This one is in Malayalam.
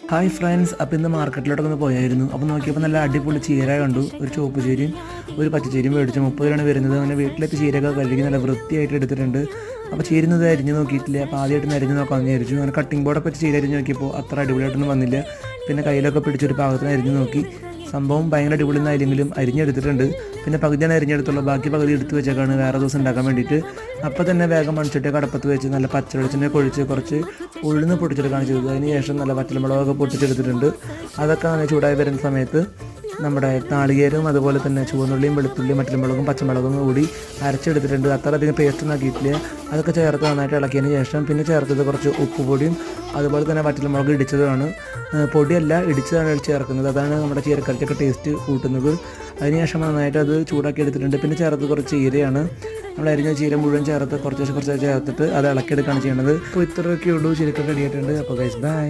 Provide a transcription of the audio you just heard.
ഹായ് ഫ്രണ്ട്സ്, അപ്പോൾ ഇന്ന് മാർക്കറ്റിലോട്ടൊക്കെ ഒന്ന് പോയായിരുന്നു. അപ്പോൾ നോക്കിയപ്പോൾ നല്ല അടിപൊളി ചീര കണ്ടു. ഒരു ചുവപ്പ് ചീരയും ഒരു പച്ചച്ചീരയും മേടിച്ചു. 30 രൂപയാണ് വരുന്നത്. അങ്ങനെ വീട്ടിലേക്ക് ചീരയൊക്കെ കഴുകി നല്ല വൃത്തിയായിട്ട് എടുത്തിട്ടുണ്ട്. അപ്പോൾ ചീരുന്നത് അരിഞ്ഞ് നോക്കിയിട്ടില്ല. അപ്പോൾ ആദ്യമായിട്ട് അരിഞ്ഞ് നോക്കാമെന്ന് വിചാരിച്ചു. അങ്ങനെ കട്ടിംഗ് ബോർഡൊക്കെ വെച്ച് ചീര അരിഞ്ഞ് നോക്കിയപ്പോൾ അത്ര അടിപൊളിയായിട്ടൊന്നും വന്നില്ല. പിന്നെ കയ്യിലൊക്കെ പിടിച്ചൊരു പാകത്തിന് അരിഞ്ഞ് നോക്കി. സംഭവം ഭയങ്കര അടിപൊളി എന്നായില്ലെങ്കിലും അരിഞ്ഞെടുത്തിട്ടുണ്ട്. പിന്നെ പകുതിയാണ് അരിഞ്ഞെടുത്തുള്ളൂ, ബാക്കി പകുതി എടുത്ത് വെച്ചേക്കാണ് വേറെ ദിവസം ഉണ്ടാക്കാൻ വേണ്ടിയിട്ട്. അപ്പോൾ തന്നെ വേഗം മൺചട്ടിയൊക്കെ അടുപ്പത്ത് വെച്ച് നല്ല പച്ചവെളിച്ചെണ്ണ ഒഴിച്ച് കുറച്ച് ഉഴുന്ന് പൊട്ടിച്ചെടുക്കുകയാണ് ചെയ്തത്. അതിന് ശേഷം നല്ല വറ്റൽമുളകൊക്കെ പൊട്ടിച്ചെടുത്തിട്ടുണ്ട്. അതൊക്കെ നല്ല ചൂടായി വരുന്ന സമയത്ത് നമ്മുടെ നാളികേരവും അതുപോലെ തന്നെ ചുവന്നുള്ളിയും വെളുത്തുള്ളിയും വറ്റൽമുളകും പച്ചമുളകും കൂടി അരച്ചെടുത്തിട്ടുണ്ട്. അത്ര അധികം പേസ്റ്റ് ആക്കിയിട്ടില്ല. അതൊക്കെ ചേർത്ത് നന്നായിട്ട് ഇളക്കിയതിന് ശേഷം പിന്നെ ചേർത്തത് കുറച്ച് ഉപ്പുപൊടിയും അതുപോലെ തന്നെ വറ്റൽമുളക് ഇടിച്ചതാണ്. പൊടിയല്ല, ഇടിച്ചതാണ് ചേർക്കുന്നത്. അതാണ് നമ്മുടെ ചീരക്കറിക്കൊക്കെ ടേസ്റ്റ് കൂട്ടുന്നത്. അതിനുശേഷം നന്നായിട്ട് അത് ചൂടാക്കി എടുത്തിട്ടുണ്ട്. പിന്നെ ചേർത്ത് കുറച്ച് ചീരയാണ്. നമ്മൾ അരിഞ്ഞ ചീര മുഴുവൻ ചേർത്ത് കുറച്ച് ചേർത്തിട്ട് അത് ഇളക്കിയെടുക്കുകയാണ് ചെയ്യുന്നത്. അപ്പോൾ ഇത്രയൊക്കെ ഉള്ളൂ. ചീരക്കൊക്കെ റെഡിയായിട്ടുണ്ട്. അപ്പോൾ ഗൈസ് ബൈ.